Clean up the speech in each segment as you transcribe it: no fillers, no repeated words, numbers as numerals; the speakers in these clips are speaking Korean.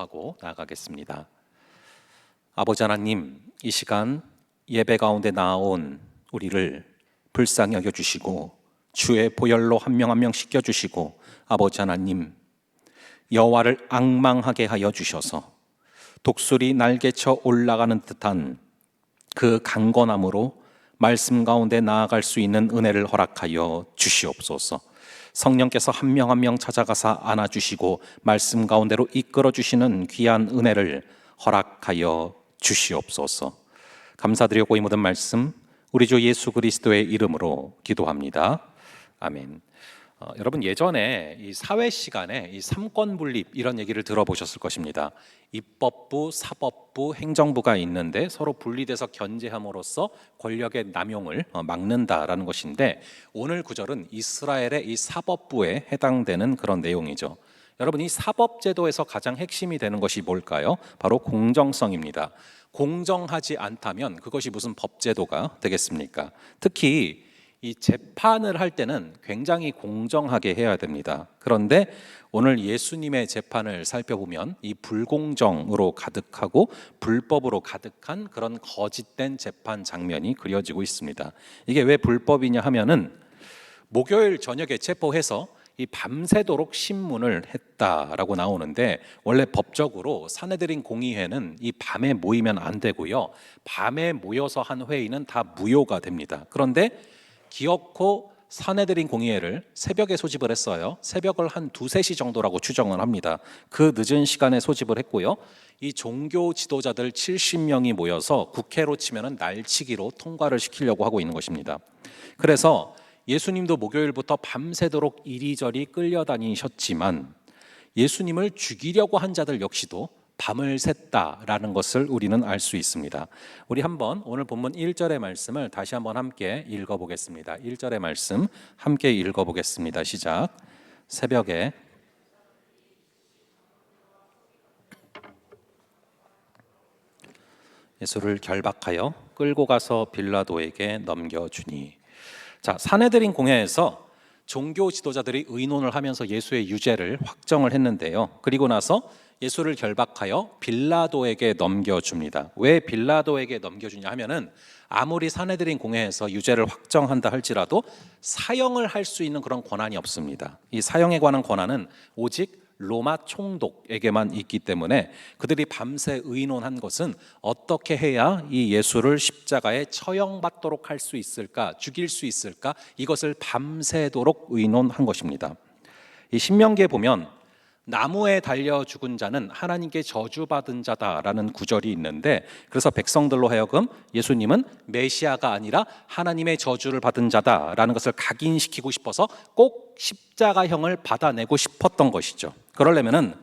기도하고 나아가겠습니다. 아버지 하나님, 이 시간 예배 가운데 나아온 우리를 불쌍히 여겨주시고 주의 보혈로 한 명 한 명 씻겨주시고 아버지 하나님, 여호와를 앙망하게 하여 주셔서 독수리 날개쳐 올라가는 듯한 그 강건함으로 말씀 가운데 나아갈 수 있는 은혜를 허락하여 주시옵소서. 성령께서 한 명 한 명 찾아가사 안아주시고 말씀 가운데로 이끌어 주시는 귀한 은혜를 허락하여 주시옵소서. 감사드리고 이 모든 말씀 우리 주 예수 그리스도의 이름으로 기도합니다. 아멘. 여러분, 예전에 이 사회 시간에 이 삼권 분립 이런 얘기를 들어보셨을 것입니다. 입법부, 사법부, 행정부가 있는데 서로 분리돼서 견제함으로써 권력의 남용을 막는다라는 것인데, 오늘 구절은 이스라엘의 이 사법부에 해당되는 그런 내용이죠. 여러분, 이 사법제도에서 가장 핵심이 되는 것이 뭘까요? 바로 공정성입니다. 공정하지 않다면 그것이 무슨 법제도가 되겠습니까? 특히 이 재판을 할 때는 굉장히 공정하게 해야 됩니다. 그런데 오늘 예수님의 재판을 살펴보면 이 불공정으로 가득하고 불법으로 가득한 그런 거짓된 재판 장면이 그려지고 있습니다. 이게 왜 불법이냐 하면은 목요일 저녁에 체포해서 이 밤새도록 신문을 했다라고 나오는데, 원래 법적으로 사내들인 공의회는 이 밤에 모이면 안 되고요, 밤에 모여서 한 회의는 다 무효가 됩니다. 그런데 기어코 사내들인 공의회를 새벽에 소집을 했어요. 새벽을 한 2-3시 정도라고 추정을 합니다. 그 늦은 시간에 소집을 했고요, 이 종교 지도자들 70명이 모여서 국회로 치면은 날치기로 통과를 시키려고 하고 있는 것입니다. 그래서 예수님도 목요일부터 밤새도록 이리저리 끌려다니셨지만 예수님을 죽이려고 한 자들 역시도 밤을 샜다라는 것을 우리는 알 수 있습니다. 우리 한번 오늘 본문 1절의 말씀을 다시 한번 함께 읽어보겠습니다. 1절의 말씀 함께 읽어보겠습니다. 시작. 새벽에 예수를 결박하여 끌고 가서 빌라도에게 넘겨주니. 자, 사내들인 공회에서 종교 지도자들이 의논을 하면서 예수의 유죄를 확정을 했는데요, 그리고 나서 예수를 결박하여 빌라도에게 넘겨줍니다. 왜 빌라도에게 넘겨주냐 하면은 아무리 사내들인 공회에서 유죄를 확정한다 할지라도 사형을 할 수 있는 그런 권한이 없습니다. 이 사형에 관한 권한은 오직 로마 총독에게만 있기 때문에 그들이 밤새 의논한 것은 어떻게 해야 이 예수를 십자가에 처형받도록 할 수 있을까, 죽일 수 있을까, 이것을 밤새도록 의논한 것입니다. 이 신명기에 보면 나무에 달려 죽은 자는 하나님께 저주받은 자다라는 구절이 있는데, 그래서 백성들로 하여금 예수님은 메시아가 아니라 하나님의 저주를 받은 자다라는 것을 각인시키고 싶어서 꼭 십자가형을 받아내고 싶었던 것이죠. 그러려면은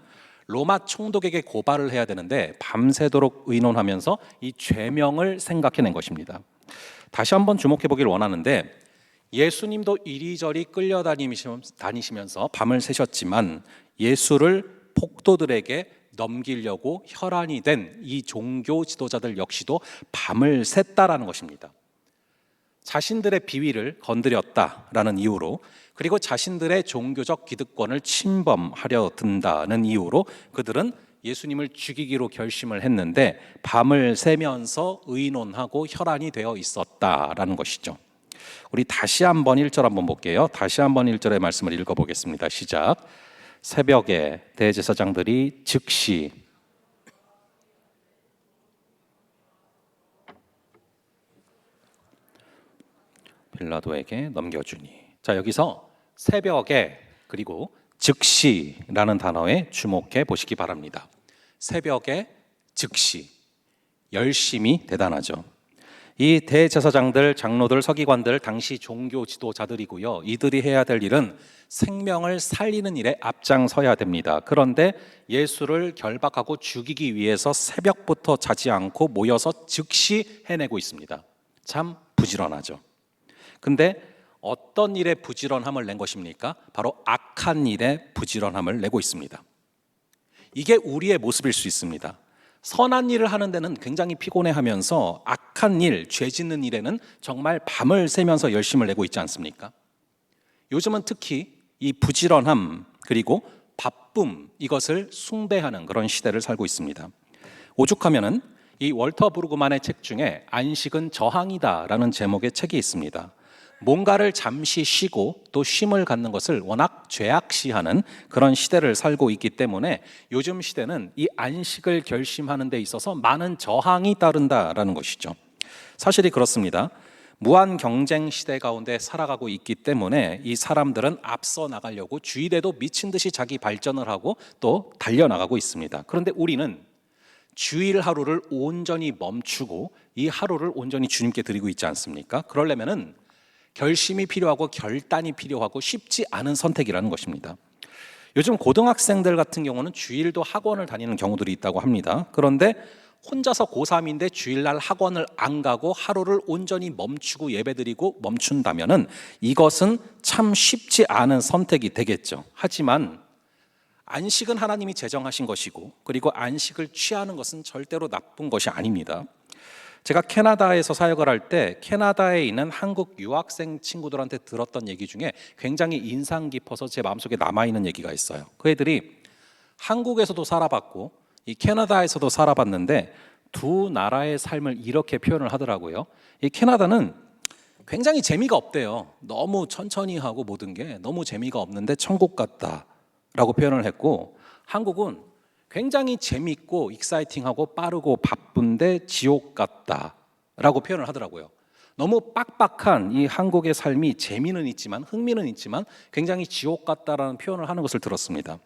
로마 총독에게 고발을 해야 되는데 밤새도록 의논하면서 이 죄명을 생각해낸 것입니다. 다시 한번 주목해 보길 원하는데, 예수님도 이리저리 끌려다니시면서 밤을 새셨지만 예수를 폭도들에게 넘기려고 혈안이 된 이 종교 지도자들 역시도 밤을 샜다라는 것입니다. 자신들의 비위를 건드렸다라는 이유로, 그리고 자신들의 종교적 기득권을 침범하려 든다는 이유로 그들은 예수님을 죽이기로 결심을 했는데 밤을 새면서 의논하고 혈안이 되어 있었다라는 것이죠. 우리 다시 한번 1절 한번 볼게요. 다시 한번 1절의 말씀을 읽어보겠습니다. 시작. 새벽에 대제사장들이 즉시 빌라도에게 넘겨주니. 자, 여기서 새벽에 그리고 즉시라는 단어에 주목해 보시기 바랍니다. 새벽에 즉시, 열심히 대단하죠. 이 대제사장들, 장로들, 서기관들 당시 종교 지도자들이고요, 이들이 해야 될 일은 생명을 살리는 일에 앞장서야 됩니다. 그런데 예수를 결박하고 죽이기 위해서 새벽부터 자지 않고 모여서 즉시 해내고 있습니다. 참 부지런하죠. 근데 어떤 일에 부지런함을 낸 것입니까? 바로 악한 일에 부지런함을 내고 있습니다. 이게 우리의 모습일 수 있습니다. 선한 일을 하는 데는 굉장히 피곤해하면서 악한 일, 죄 짓는 일에는 정말 밤을 새면서 열심을 내고 있지 않습니까? 요즘은 특히 이 부지런함 그리고 바쁜 기쁨, 이것을 숭배하는 그런 시대를 살고 있습니다. 오죽하면은 이 월터 브루그만의 책 중에 안식은 저항이다라는 제목의 책이 있습니다. 뭔가를 잠시 쉬고 또 쉼을 갖는 것을 워낙 죄악시하는 그런 시대를 살고 있기 때문에 요즘 시대는 이 안식을 결심하는 데 있어서 많은 저항이 따른다라는 것이죠. 사실이 그렇습니다. 무한 경쟁 시대 가운데 살아가고 있기 때문에 이 사람들은 앞서 나가려고 주일에도 미친 듯이 자기 발전을 하고 또 달려나가고 있습니다. 그런데 우리는 주일 하루를 온전히 멈추고 이 하루를 온전히 주님께 드리고 있지 않습니까? 그러려면은 결심이 필요하고 결단이 필요하고 쉽지 않은 선택이라는 것입니다. 요즘 고등학생들 같은 경우는 주일도 학원을 다니는 경우들이 있다고 합니다. 그런데 혼자서 고3인데 주일날 학원을 안 가고 하루를 온전히 멈추고 예배드리고 멈춘다면은 이것은 참 쉽지 않은 선택이 되겠죠. 하지만 안식은 하나님이 제정하신 것이고 그리고 안식을 취하는 것은 절대로 나쁜 것이 아닙니다. 제가 캐나다에서 사역을 할 때 캐나다에 있는 한국 유학생 친구들한테 들었던 얘기 중에 굉장히 인상 깊어서 제 마음속에 남아있는 얘기가 있어요. 그 애들이 한국에서도 살아봤고 이 캐나다에서도 살아봤는데 두 나라의 삶을 이렇게 표현을 하더라고요. 이 캐나다는 굉장히 재미가 없대요. 너무 천천히 하고 모든 게 너무 재미가 없는데 천국 같다라고 표현을 했고, 한국은 굉장히 재밌고 익사이팅하고 빠르고 바쁜데 지옥 같다라고 표현을 하더라고요. 너무 빡빡한 이 한국의 삶이 재미는 있지만 흥미는 있지만 굉장히 지옥 같다라는 표현을 하는 것을 들었습니다.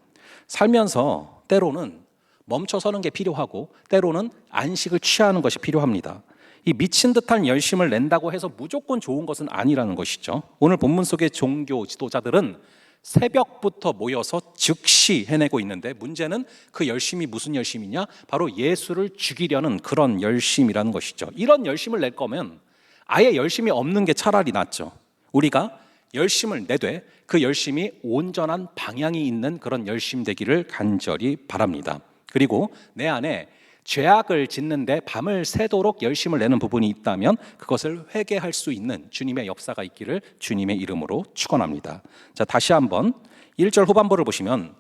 살면서 때로는 멈춰서는 게 필요하고 때로는 안식을 취하는 것이 필요합니다. 이 미친 듯한 열심을 낸다고 해서 무조건 좋은 것은 아니라는 것이죠. 오늘 본문 속의 종교 지도자들은 새벽부터 모여서 즉시 해내고 있는데 문제는 그 열심이 무슨 열심이냐? 바로 예수를 죽이려는 그런 열심이라는 것이죠. 이런 열심을 낼 거면 아예 열심이 없는 게 차라리 낫죠. 우리가 열심을 내되 그 열심이 온전한 방향이 있는 그런 열심 되기를 간절히 바랍니다. 그리고 내 안에 죄악을 짓는데 밤을 새도록 열심을 내는 부분이 있다면 그것을 회개할 수 있는 주님의 역사가 있기를 주님의 이름으로 축원합니다. 자, 다시 한번 1절 후반부를 보시면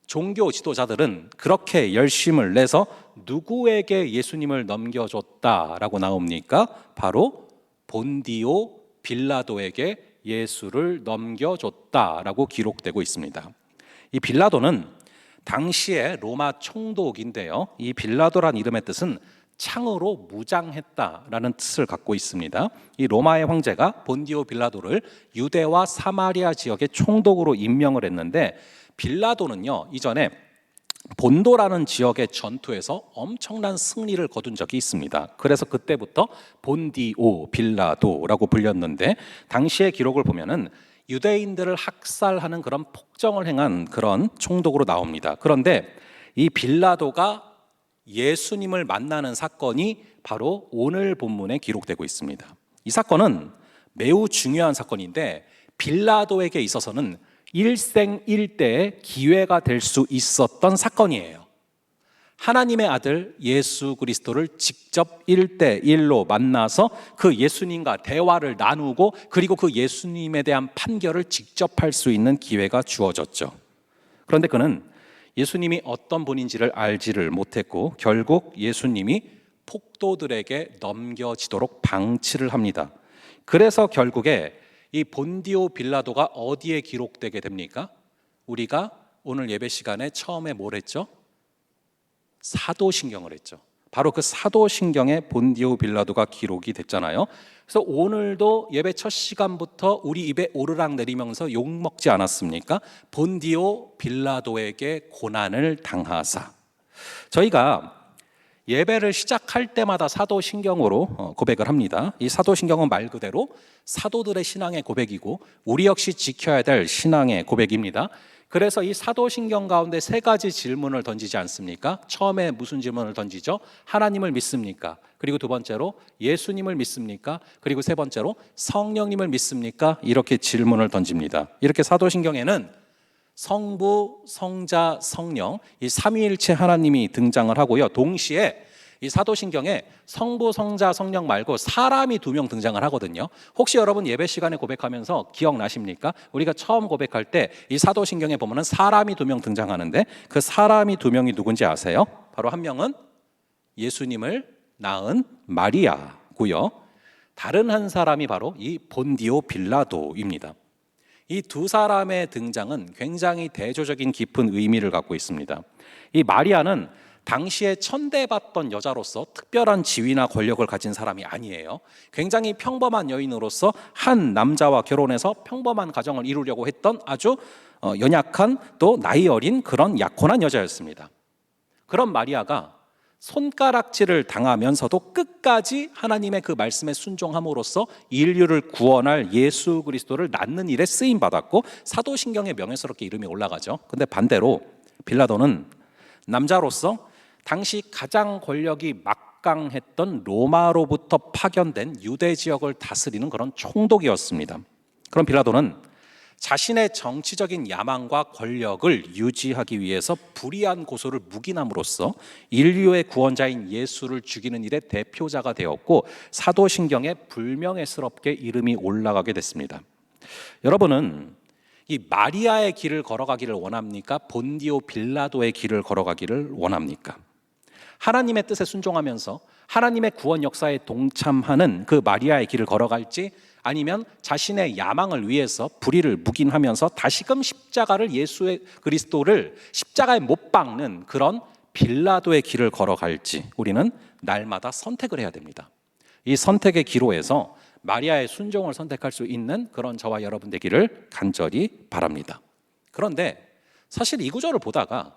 종교 지도자들은 그렇게 열심을 내서 누구에게 예수님을 넘겨줬다라고 나옵니까? 바로 본디오 빌라도에게 예수를 넘겨줬다라고 기록되고 있습니다. 이 빌라도는 당시의 로마 총독인데요. 이 빌라도란 이름의 뜻은 창으로 무장했다라는 뜻을 갖고 있습니다. 이 로마의 황제가 본디오 빌라도를 유대와 사마리아 지역의 총독으로 임명을 했는데 빌라도는요, 이전에 본도라는 지역의 전투에서 엄청난 승리를 거둔 적이 있습니다. 그래서 그때부터 본디오 빌라도라고 불렸는데 당시의 기록을 보면은 유대인들을 학살하는 그런 폭정을 행한 그런 총독으로 나옵니다. 그런데 이 빌라도가 예수님을 만나는 사건이 바로 오늘 본문에 기록되고 있습니다. 이 사건은 매우 중요한 사건인데 빌라도에게 있어서는 일생일대의 기회가 될 수 있었던 사건이에요. 하나님의 아들 예수 그리스도를 직접 1대1로 만나서 그 예수님과 대화를 나누고 그리고 그 예수님에 대한 판결을 직접 할 수 있는 기회가 주어졌죠. 그런데 그는 예수님이 어떤 분인지를 알지를 못했고 결국 예수님이 폭도들에게 넘겨지도록 방치를 합니다. 그래서 결국에 이 본디오 빌라도가 어디에 기록되게 됩니까? 우리가 오늘 예배 시간에 처음에 뭘 했죠? 사도신경을 했죠. 바로 그 사도신경에 본디오 빌라도가 기록이 됐잖아요. 그래서 오늘도 예배 첫 시간부터 우리 입에 오르락 내리면서 욕먹지 않았습니까? 본디오 빌라도에게 고난을 당하사. 저희가 예배를 시작할 때마다 사도신경으로 고백을 합니다. 이 사도신경은 말 그대로 사도들의 신앙의 고백이고 우리 역시 지켜야 될 신앙의 고백입니다. 그래서 이 사도신경 가운데 세 가지 질문을 던지지 않습니까? 처음에 무슨 질문을 던지죠? 하나님을 믿습니까? 그리고 두 번째로 예수님을 믿습니까? 그리고 세 번째로 성령님을 믿습니까? 이렇게 질문을 던집니다. 이렇게 사도신경에는 성부, 성자, 성령 이 삼위일체 하나님이 등장을 하고요. 동시에 이 사도신경에 성부, 성자, 성령 말고 사람이 2명 등장을 하거든요. 혹시 여러분 예배 시간에 고백하면서 기억나십니까? 우리가 처음 고백할 때 이 사도신경에 보면은 사람이 2명 등장하는데 그 사람이 2명이 누군지 아세요? 바로 한 명은 예수님을 낳은 마리아고요. 다른 한 사람이 바로 이 본디오 빌라도입니다. 이 두 사람의 등장은 굉장히 대조적인 깊은 의미를 갖고 있습니다. 이 마리아는 당시에 천대받던 여자로서 특별한 지위나 권력을 가진 사람이 아니에요. 굉장히 평범한 여인으로서 한 남자와 결혼해서 평범한 가정을 이루려고 했던 아주 연약한 또 나이 어린 그런 약혼한 여자였습니다. 그런 마리아가 손가락질을 당하면서도 끝까지 하나님의 그 말씀에 순종함으로써 인류를 구원할 예수 그리스도를 낳는 일에 쓰임 받았고 사도신경에 명예스럽게 이름이 올라가죠. 근데 반대로 빌라도는 남자로서 당시 가장 권력이 막강했던 로마로부터 파견된 유대 지역을 다스리는 그런 총독이었습니다. 그런 빌라도는 자신의 정치적인 야망과 권력을 유지하기 위해서 불의한 고소를 묵인함으로써 인류의 구원자인 예수를 죽이는 일의 대표자가 되었고 사도신경에 불명예스럽게 이름이 올라가게 됐습니다. 여러분은 이 마리아의 길을 걸어가기를 원합니까? 본디오 빌라도의 길을 걸어가기를 원합니까? 하나님의 뜻에 순종하면서 하나님의 구원 역사에 동참하는 그 마리아의 길을 걸어갈지 아니면 자신의 야망을 위해서 불의를 묵인하면서 다시금 십자가를 예수의 그리스도를 십자가에 못 박는 그런 빌라도의 길을 걸어갈지 우리는 날마다 선택을 해야 됩니다. 이 선택의 기로에서 마리아의 순종을 선택할 수 있는 그런 저와 여러분 되기를 간절히 바랍니다. 그런데 사실 이 구절을 보다가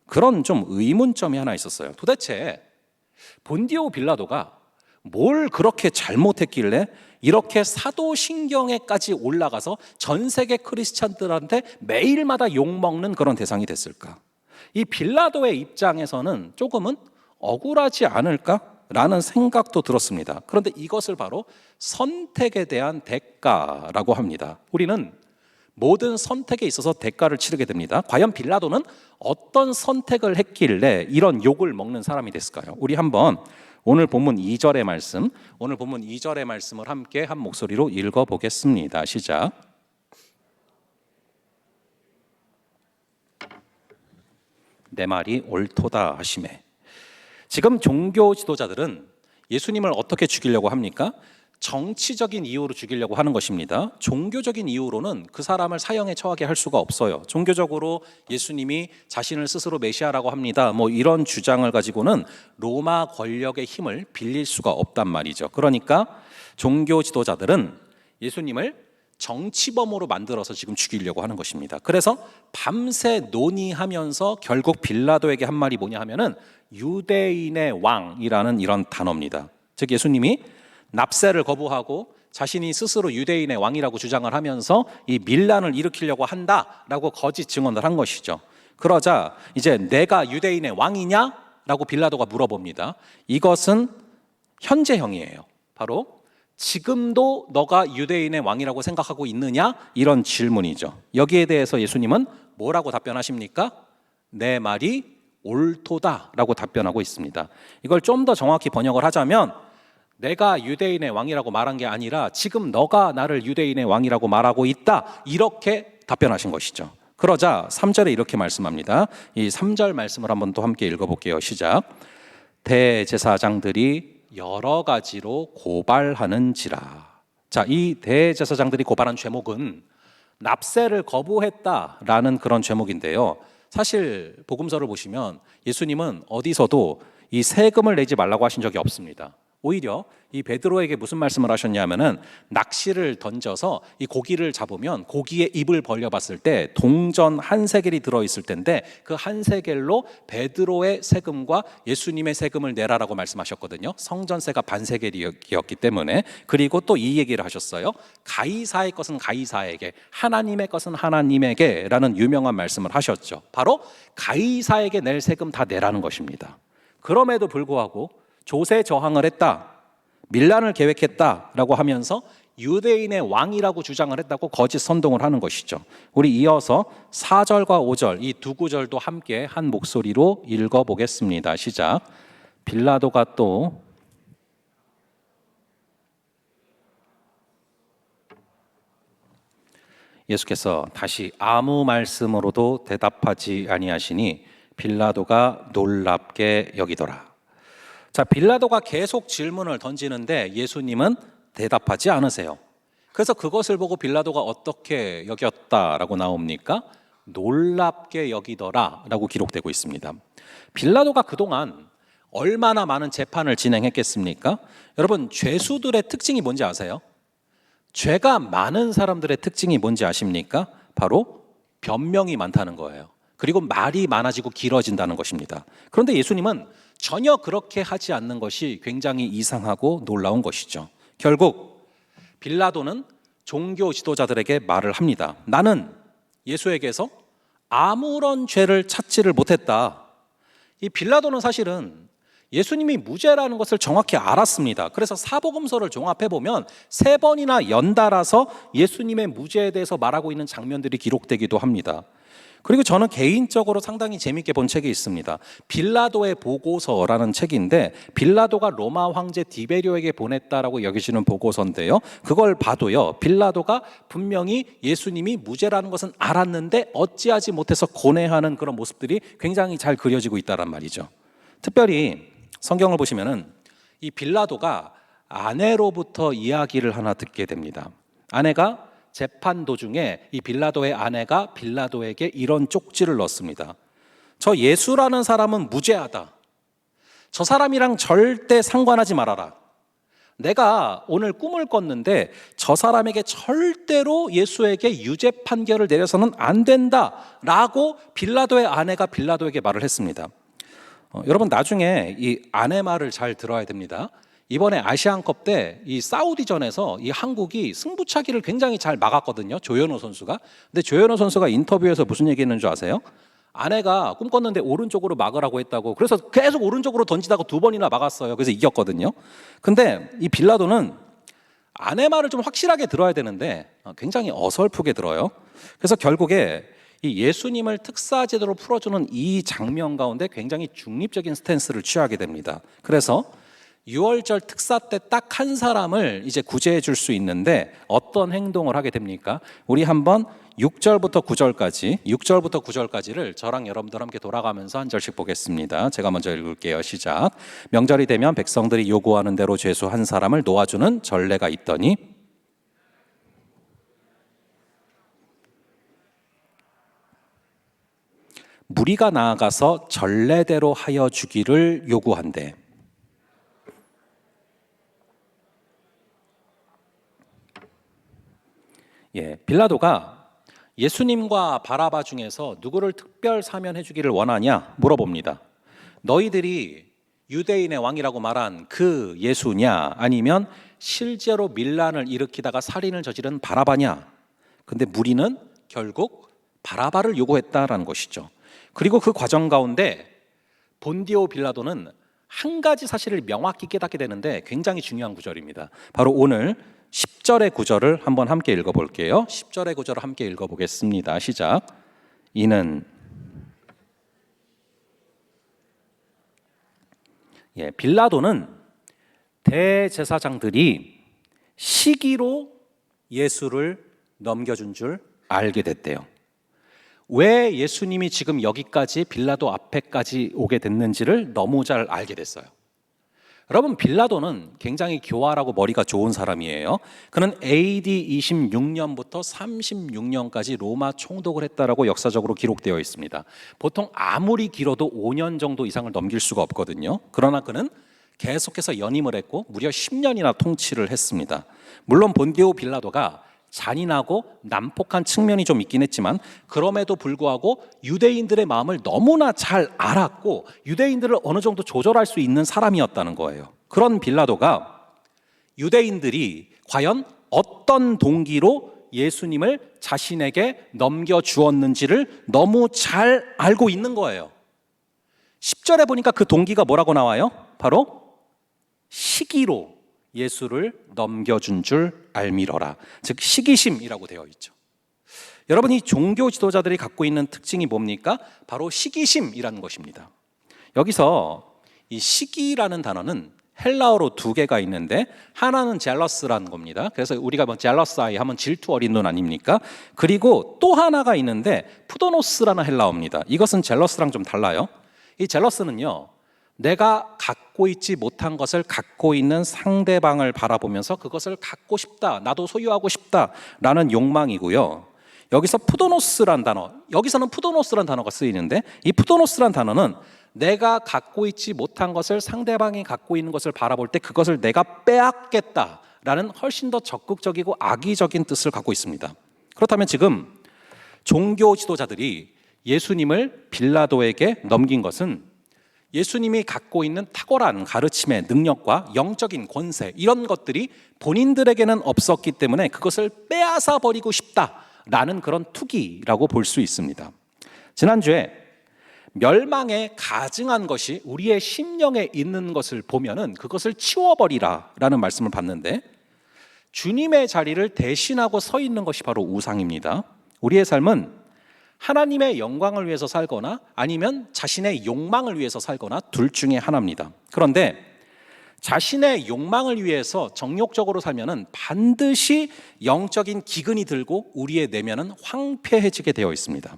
그런 좀 의문점이 하나 있었어요. 도대체 본디오 빌라도가 뭘 그렇게 잘못했길래 이렇게 사도신경에까지 올라가서 전 세계 크리스찬들한테 매일마다 욕먹는 그런 대상이 됐을까? 이 빌라도의 입장에서는 조금은 억울하지 않을까라는 생각도 들었습니다. 그런데 이것을 바로 선택에 대한 대가라고 합니다. 우리는 모든 선택에 있어서 대가를 치르게 됩니다. 과연 빌라도는 어떤 선택을 했길래 이런 욕을 먹는 사람이 됐을까요? 우리 한번 오늘 본문 2절의 말씀, 오늘 본문 2절의 말씀을 함께 한 목소리로 읽어보겠습니다. 시작. 내 말이 옳도다 하시매. 지금 종교 지도자들은 예수님을 어떻게 죽이려고 합니까? 정치적인 이유로 죽이려고 하는 것입니다. 종교적인 이유로는 그 사람을 사형에 처하게 할 수가 없어요. 종교적으로 예수님이 자신을 스스로 메시아라고 합니다. 이런 주장을 가지고는 로마 권력의 힘을 빌릴 수가 없단 말이죠. 그러니까 종교 지도자들은 예수님을 정치범으로 만들어서 지금 죽이려고 하는 것입니다. 그래서 밤새 논의하면서 결국 빌라도에게 한 말이 뭐냐 하면은 유대인의 왕이라는 이런 단어입니다. 즉 예수님이 납세를 거부하고 자신이 스스로 유대인의 왕이라고 주장을 하면서 이 밀란을 일으키려고 한다라고 거짓 증언을 한 것이죠. 그러자 이제 내가 유대인의 왕이냐라고 빌라도가 물어봅니다. 이것은 현재형이에요. 바로 지금도 너가 유대인의 왕이라고 생각하고 있느냐? 이런 질문이죠. 여기에 대해서 예수님은 뭐라고 답변하십니까? 내 말이 옳도다라고 답변하고 있습니다. 이걸 좀 더 정확히 번역을 하자면 내가 유대인의 왕이라고 말한 게 아니라 지금 너가 나를 유대인의 왕이라고 말하고 있다, 이렇게 답변하신 것이죠. 그러자 3절에 이렇게 말씀합니다. 이 3절 말씀을 한번 또 함께 읽어볼게요. 시작. 대제사장들이 여러 가지로 고발하는지라. 자, 이 대제사장들이 고발한 죄목은 납세를 거부했다라는 그런 죄목인데요. 사실 복음서를 보시면 예수님은 어디서도 이 세금을 내지 말라고 하신 적이 없습니다. 오히려 이 베드로에게 무슨 말씀을 하셨냐면은 낚시를 던져서 이 고기를 잡으면 고기의 입을 벌려봤을 때 동전 한 세겔이 들어있을 텐데 그 한 세겔로 베드로의 세금과 예수님의 세금을 내라라고 말씀하셨거든요. 성전세가 반 세겔이었기 때문에. 그리고 또 이 얘기를 하셨어요. 가이사의 것은 가이사에게, 하나님의 것은 하나님에게 라는 유명한 말씀을 하셨죠. 바로 가이사에게 낼 세금 다 내라는 것입니다. 그럼에도 불구하고 조세 저항을 했다, 밀란을 계획했다라고 하면서 유대인의 왕이라고 주장을 했다고 거짓 선동을 하는 것이죠. 우리 이어서 4절과 5절 이 두 구절도 함께 한 목소리로 읽어보겠습니다. 시작. 빌라도가 또 예수께서 다시 아무 말씀으로도 대답하지 아니하시니 빌라도가 놀랍게 여기더라. 자, 빌라도가 계속 질문을 던지는데 예수님은 대답하지 않으세요. 그래서 그것을 보고 빌라도가 어떻게 여겼다라고 나옵니까? 놀랍게 여기더라라고 기록되고 있습니다. 빌라도가 그동안 얼마나 많은 재판을 진행했겠습니까? 여러분, 죄수들의 특징이 뭔지 아세요? 죄가 많은 사람들의 특징이 뭔지 아십니까? 바로 변명이 많다는 거예요. 그리고 말이 많아지고 길어진다는 것입니다. 그런데 예수님은 전혀 그렇게 하지 않는 것이 굉장히 이상하고 놀라운 것이죠. 결국 빌라도는 종교 지도자들에게 말을 합니다. 나는 예수에게서 아무런 죄를 찾지를 못했다. 이 빌라도는 사실은 예수님이 무죄라는 것을 정확히 알았습니다. 그래서 사복음서를 종합해보면 3번이나 연달아서 예수님의 무죄에 대해서 말하고 있는 장면들이 기록되기도 합니다. 그리고 저는 개인적으로 상당히 재밌게 본 책이 있습니다. 빌라도의 보고서라는 책인데, 빌라도가 로마 황제 디베리오에게 보냈다라고 여기시는 보고서인데요, 그걸 봐도요, 빌라도가 분명히 예수님이 무죄라는 것은 알았는데 어찌하지 못해서 고뇌하는 그런 모습들이 굉장히 잘 그려지고 있다란 말이죠. 특별히 성경을 보시면은 이 빌라도가 아내로부터 이야기를 하나 듣게 됩니다. 아내가 재판 도중에 이 빌라도의 아내가 빌라도에게 이런 쪽지를 넣습니다. 저 예수라는 사람은 무죄하다. 저 사람이랑 절대 상관하지 말아라. 내가 오늘 꿈을 꿨는데 저 사람에게 절대로 예수에게 유죄 판결을 내려서는 안 된다라고 빌라도의 아내가 빌라도에게 말을 했습니다. 여러분, 나중에 이 아내 말을 잘 들어야 됩니다. 이번에 아시안컵 때 이 사우디전에서 이 한국이 승부차기를 굉장히 잘 막았거든요, 조현우 선수가. 근데 조현우 선수가 인터뷰에서 무슨 얘기했는 줄 아세요? 아내가 꿈 꿨는데 오른쪽으로 막으라고 했다고. 그래서 계속 오른쪽으로 던지다가 2번이나 막았어요. 그래서 이겼거든요. 근데 이 빌라도는 아내 말을 좀 확실하게 들어야 되는데 굉장히 어설프게 들어요. 그래서 결국에 이 예수님을 특사제도로 풀어주는 이 장면 가운데 굉장히 중립적인 스탠스를 취하게 됩니다. 그래서 6월절 특사 때 딱 한 사람을 이제 구제해 줄 수 있는데 어떤 행동을 하게 됩니까? 우리 한번 6절부터 9절까지를 저랑 여러분들 함께 돌아가면서 한 절씩 보겠습니다. 제가 먼저 읽을게요. 시작. 명절이 되면 백성들이 요구하는 대로 죄수 한 사람을 놓아주는 전례가 있더니 무리가 나아가서 전례대로 하여 주기를 요구한대. 빌라도가 예수님과 바라바 중에서 누구를 특별 사면해 주기를 원하냐 물어봅니다. 너희들이 유대인의 왕이라고 말한 그 예수냐, 아니면 실제로 밀란을 일으키다가 살인을 저지른 바라바냐? 근데 무리는 결국 바라바를 요구했다라는 것이죠. 그리고 그 과정 가운데 본디오 빌라도는 한 가지 사실을 명확히 깨닫게 되는데 굉장히 중요한 구절입니다. 바로 오늘 10절의 구절을 한번 함께 읽어볼게요. 10절의 구절을 함께 읽어보겠습니다. 시작. 이는 빌라도는 대제사장들이 시기로 예수를 넘겨준 줄 알게 됐대요. 왜 예수님이 지금 여기까지 빌라도 앞에까지 오게 됐는지를 너무 잘 알게 됐어요. 여러분, 빌라도는 굉장히 교활하고 머리가 좋은 사람이에요. 그는 AD 26년부터 36년까지 로마 총독을 했다라고 역사적으로 기록되어 있습니다. 보통 아무리 길어도 5년 정도 이상을 넘길 수가 없거든요. 그러나 그는 계속해서 연임을 했고 무려 10년이나 통치를 했습니다. 물론 본디오 빌라도가 잔인하고 난폭한 측면이 좀 있긴 했지만 그럼에도 불구하고 유대인들의 마음을 너무나 잘 알았고 유대인들을 어느 정도 조절할 수 있는 사람이었다는 거예요. 그런 빌라도가 유대인들이 과연 어떤 동기로 예수님을 자신에게 넘겨주었는지를 너무 잘 알고 있는 거예요. 10절에 보니까 그 동기가 뭐라고 나와요? 바로 시기로 예수를 넘겨준 줄 알미러라. 즉 시기심이라고 되어 있죠. 여러분, 이 종교 지도자들이 갖고 있는 특징이 뭡니까? 바로 시기심이라는 것입니다. 여기서 이 시기라는 단어는 헬라어로 두 개가 있는데 하나는 젤러스라는 겁니다. 그래서 우리가 뭐 젤러스 아이 하면 질투 어린 눈 아닙니까? 그리고 또 하나가 있는데 푸도노스라는 헬라어입니다. 이것은 젤러스랑 좀 달라요. 이 젤러스는요, 내가 갖고 있지 못한 것을 갖고 있는 상대방을 바라보면서 그것을 갖고 싶다, 나도 소유하고 싶다라는 욕망이고요. 여기서 푸도노스란 단어, 여기서는 푸도노스란 단어가 쓰이는데 이 푸도노스란 단어는 내가 갖고 있지 못한 것을 상대방이 갖고 있는 것을 바라볼 때 그것을 내가 빼앗겠다라는 훨씬 더 적극적이고 악의적인 뜻을 갖고 있습니다. 그렇다면 지금 종교 지도자들이 예수님을 빌라도에게 넘긴 것은 예수님이 갖고 있는 탁월한 가르침의 능력과 영적인 권세, 이런 것들이 본인들에게는 없었기 때문에 그것을 빼앗아 버리고 싶다라는 그런 투기라고 볼 수 있습니다. 지난주에 멸망에 가증한 것이 우리의 심령에 있는 것을 보면은 그것을 치워버리라라는 말씀을 봤는데, 주님의 자리를 대신하고 서 있는 것이 바로 우상입니다. 우리의 삶은 하나님의 영광을 위해서 살거나 아니면 자신의 욕망을 위해서 살거나 둘 중에 하나입니다. 그런데 자신의 욕망을 위해서 정욕적으로 살면은 반드시 영적인 기근이 들고 우리의 내면은 황폐해지게 되어 있습니다.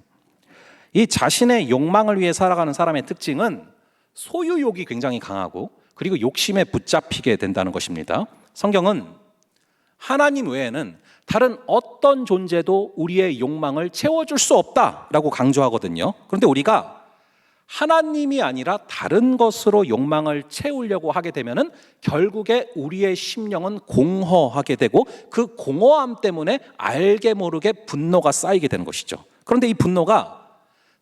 이 자신의 욕망을 위해 살아가는 사람의 특징은 소유욕이 굉장히 강하고 그리고 욕심에 붙잡히게 된다는 것입니다. 성경은 하나님 외에는 다른 어떤 존재도 우리의 욕망을 채워줄 수 없다라고 강조하거든요. 그런데 우리가 하나님이 아니라 다른 것으로 욕망을 채우려고 하게 되면은 결국에 우리의 심령은 공허하게 되고 그 공허함 때문에 알게 모르게 분노가 쌓이게 되는 것이죠. 그런데 이 분노가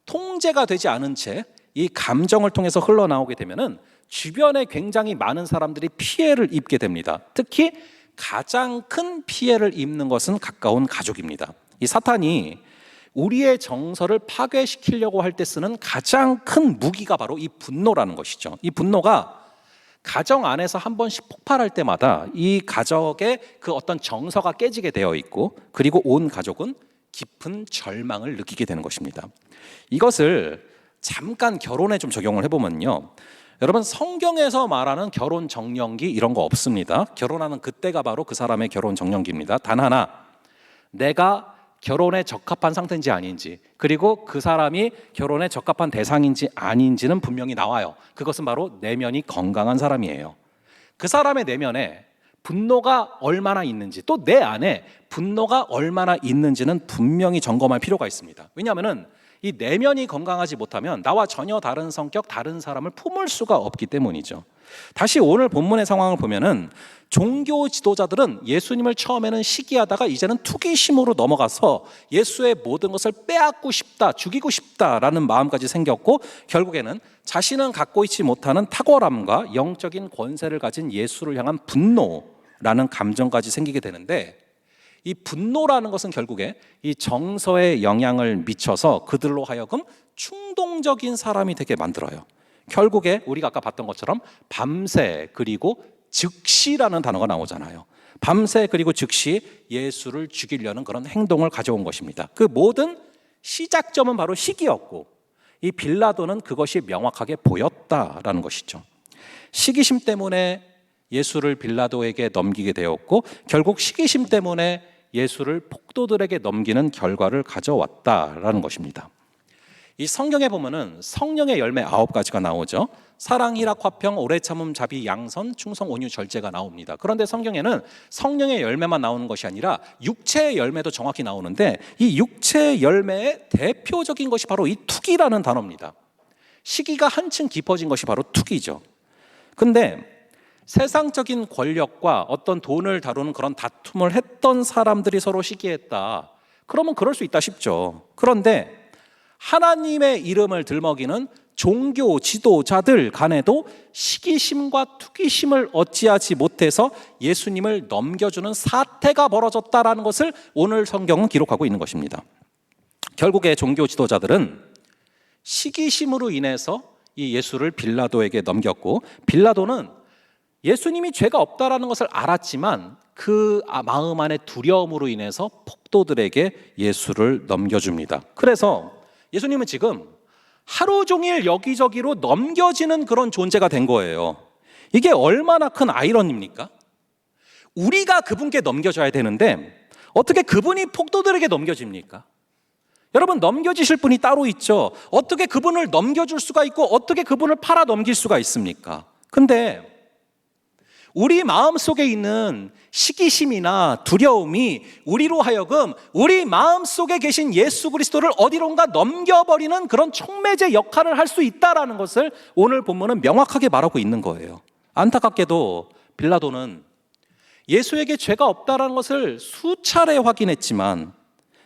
통제가 되지 않은 채 이 감정을 통해서 흘러나오게 되면은 주변에 굉장히 많은 사람들이 피해를 입게 됩니다. 특히 가장 큰 피해를 입는 것은 가까운 가족입니다. 이 사탄이 우리의 정서를 파괴시키려고 할 때 쓰는 가장 큰 무기가 바로 이 분노라는 것이죠. 이 분노가 가정 안에서 한 번씩 폭발할 때마다 이 가족의 그 어떤 정서가 깨지게 되어 있고 그리고 온 가족은 깊은 절망을 느끼게 되는 것입니다. 이것을 잠깐 결혼에 좀 적용을 해보면요, 여러분 성경에서 말하는 결혼 정령기 이런 거 없습니다. 결혼하는 그때가 바로 그 사람의 결혼 정령기입니다. 단 하나, 내가 결혼에 적합한 상태인지 아닌지, 그리고 그 사람이 결혼에 적합한 대상인지 아닌지는 분명히 나와요. 그것은 바로 내면이 건강한 사람이에요. 그 사람의 내면에 분노가 얼마나 있는지, 또 내 안에 분노가 얼마나 있는지는 분명히 점검할 필요가 있습니다. 왜냐하면 이 내면이 건강하지 못하면 나와 전혀 다른 성격, 다른 사람을 품을 수가 없기 때문이죠. 다시 오늘 본문의 상황을 보면은 종교 지도자들은 예수님을 처음에는 시기하다가 이제는 투기심으로 넘어가서 예수의 모든 것을 빼앗고 싶다, 죽이고 싶다라는 마음까지 생겼고, 결국에는 자신은 갖고 있지 못하는 탁월함과 영적인 권세를 가진 예수를 향한 분노라는 감정까지 생기게 되는데, 이 분노라는 것은 결국에 이 정서에 영향을 미쳐서 그들로 하여금 충동적인 사람이 되게 만들어요. 결국에 우리가 아까 봤던 것처럼 밤새 그리고 즉시라는 단어가 나오잖아요. 밤새 그리고 즉시 예수를 죽이려는 그런 행동을 가져온 것입니다. 그 모든 시작점은 바로 시기였고, 이 빌라도는 그것이 명확하게 보였다라는 것이죠. 시기심 때문에 예수를 빌라도에게 넘기게 되었고, 결국 시기심 때문에 예수를 폭도들에게 넘기는 결과를 가져왔다라는 것입니다. 이 성경에 보면은 성령의 열매 9가지가 나오죠. 사랑, 희락, 화평, 오래 참음, 자비, 양선, 충성, 온유, 절제가 나옵니다. 그런데 성경에는 성령의 열매만 나오는 것이 아니라 육체의 열매도 정확히 나오는데, 이 육체의 열매의 대표적인 것이 바로 이 투기라는 단어입니다. 시기가 한층 깊어진 것이 바로 투기죠. 근데 세상적인 권력과 어떤 돈을 다루는 그런 다툼을 했던 사람들이 서로 시기했다, 그러면 그럴 수 있다 싶죠. 그런데 하나님의 이름을 들먹이는 종교 지도자들 간에도 시기심과 투기심을 어찌하지 못해서 예수님을 넘겨주는 사태가 벌어졌다라는 것을 오늘 성경은 기록하고 있는 것입니다. 결국에 종교 지도자들은 시기심으로 인해서 이 예수를 빌라도에게 넘겼고, 빌라도는 예수님이 죄가 없다라는 것을 알았지만 그 마음 안의 두려움으로 인해서 폭도들에게 예수를 넘겨줍니다. 그래서 예수님은 지금 하루 종일 여기저기로 넘겨지는 그런 존재가 된 거예요. 이게 얼마나 큰 아이러니입니까? 우리가 그분께 넘겨줘야 되는데 어떻게 그분이 폭도들에게 넘겨집니까? 여러분, 넘겨지실 분이 따로 있죠. 어떻게 그분을 넘겨줄 수가 있고 어떻게 그분을 팔아 넘길 수가 있습니까? 근데 우리 마음속에 있는 시기심이나 두려움이 우리로 하여금 우리 마음속에 계신 예수 그리스도를 어디론가 넘겨버리는 그런 촉매제 역할을 할 수 있다는 것을 오늘 본문은 명확하게 말하고 있는 거예요. 안타깝게도 빌라도는 예수에게 죄가 없다는 것을 수차례 확인했지만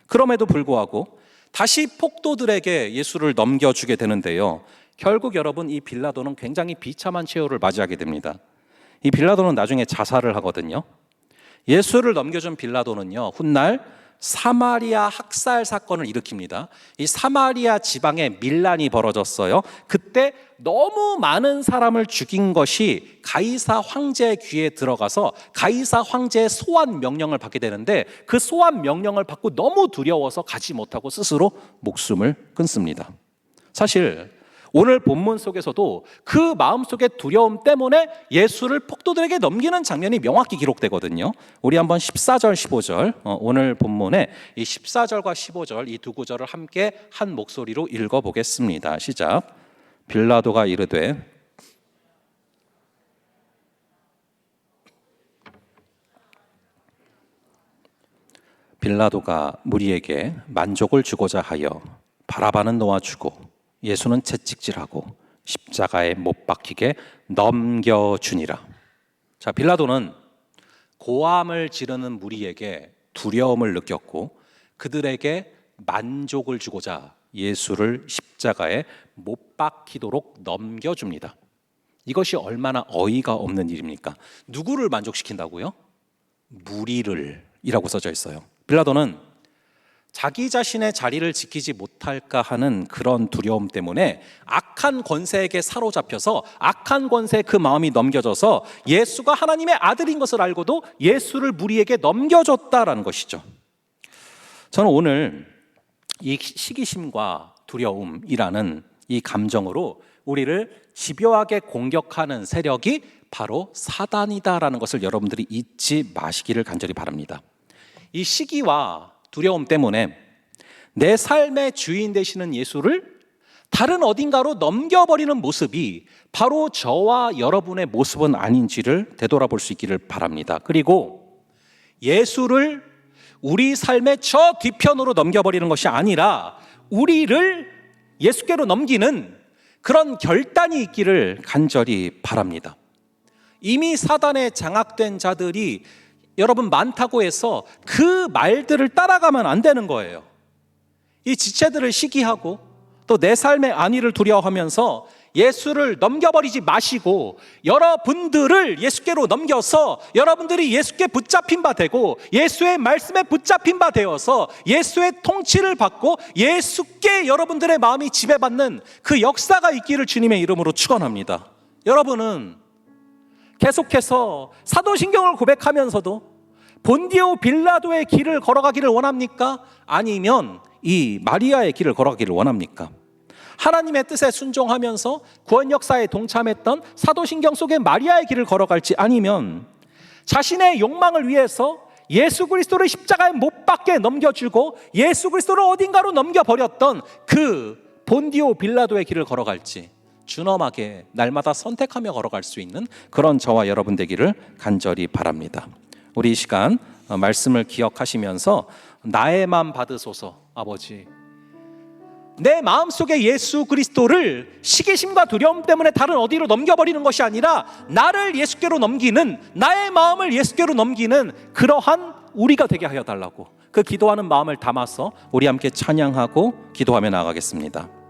그럼에도 불구하고 다시 폭도들에게 예수를 넘겨주게 되는데요. 결국 여러분, 이 빌라도는 굉장히 비참한 최후를 맞이하게 됩니다. 이 빌라도는 나중에 자살을 하거든요. 예수를 넘겨준 빌라도는요, 훗날 사마리아 학살 사건을 일으킵니다. 이 사마리아 지방에 밀란이 벌어졌어요. 그때 너무 많은 사람을 죽인 것이 가이사 황제의 귀에 들어가서 가이사 황제의 소환 명령을 받게 되는데 그 소환 명령을 받고 너무 두려워서 가지 못하고 스스로 목숨을 끊습니다. 사실 오늘 본문 속에서도 그 마음속의 두려움 때문에 예수를 폭도들에게 넘기는 장면이 명확히 기록되거든요. 우리 한번 14절, 15절, 오늘 본문에 이 14절과 15절 이 두 구절을 함께 한 목소리로 읽어보겠습니다. 시작. 빌라도가 이르되 빌라도가 무리에게 만족을 주고자 하여 바라바는 놓아주고 예수는 채찍질하고 십자가에 못 박히게 넘겨주니라. 자, 빌라도는 고함을 지르는 무리에게 두려움을 느꼈고 그들에게 만족을 주고자 예수를 십자가에 못 박히도록 넘겨줍니다. 이것이 얼마나 어이가 없는 일입니까? 누구를 만족시킨다고요? 무리를 이라고 써져 있어요. 빌라도는 자기 자신의 자리를 지키지 못할까 하는 그런 두려움 때문에 악한 권세에게 사로잡혀서 악한 권세에 그 마음이 넘겨져서 예수가 하나님의 아들인 것을 알고도 예수를 무리에게 넘겨줬다라는 것이죠. 저는 오늘 이 시기심과 두려움이라는 이 감정으로 우리를 집요하게 공격하는 세력이 바로 사단이다라는 것을 여러분들이 잊지 마시기를 간절히 바랍니다. 이 시기와 두려움 때문에 내 삶의 주인 되시는 예수를 다른 어딘가로 넘겨버리는 모습이 바로 저와 여러분의 모습은 아닌지를 되돌아볼 수 있기를 바랍니다. 그리고 예수를 우리 삶의 저 뒤편으로 넘겨버리는 것이 아니라 우리를 예수께로 넘기는 그런 결단이 있기를 간절히 바랍니다. 이미 사단에 장악된 자들이 여러분 많다고 해서 그 말들을 따라가면 안 되는 거예요. 이 지체들을 시기하고 또 내 삶의 안위를 두려워하면서 예수를 넘겨버리지 마시고 여러분들을 예수께로 넘겨서 여러분들이 예수께 붙잡힌 바 되고 예수의 말씀에 붙잡힌 바 되어서 예수의 통치를 받고 예수께 여러분들의 마음이 지배받는 그 역사가 있기를 주님의 이름으로 축원합니다. 여러분은 계속해서 사도신경을 고백하면서도 본디오 빌라도의 길을 걸어가기를 원합니까? 아니면 이 마리아의 길을 걸어가기를 원합니까? 하나님의 뜻에 순종하면서 구원 역사에 동참했던 사도신경 속의 마리아의 길을 걸어갈지 아니면 자신의 욕망을 위해서 예수 그리스도를 십자가에 못 박게 넘겨주고 예수 그리스도를 어딘가로 넘겨버렸던 그 본디오 빌라도의 길을 걸어갈지 준엄하게 날마다 선택하며 걸어갈 수 있는 그런 저와 여러분 되기를 간절히 바랍니다. 우리 이 시간 말씀을 기억하시면서 나의 맘 받으소서. 아버지, 내 마음속에 예수 그리스도를 시기심과 두려움 때문에 다른 어디로 넘겨버리는 것이 아니라 나를 예수께로 넘기는, 나의 마음을 예수께로 넘기는 그러한 우리가 되게 하여 달라고 그 기도하는 마음을 담아서 우리 함께 찬양하고 기도하며 나아가겠습니다.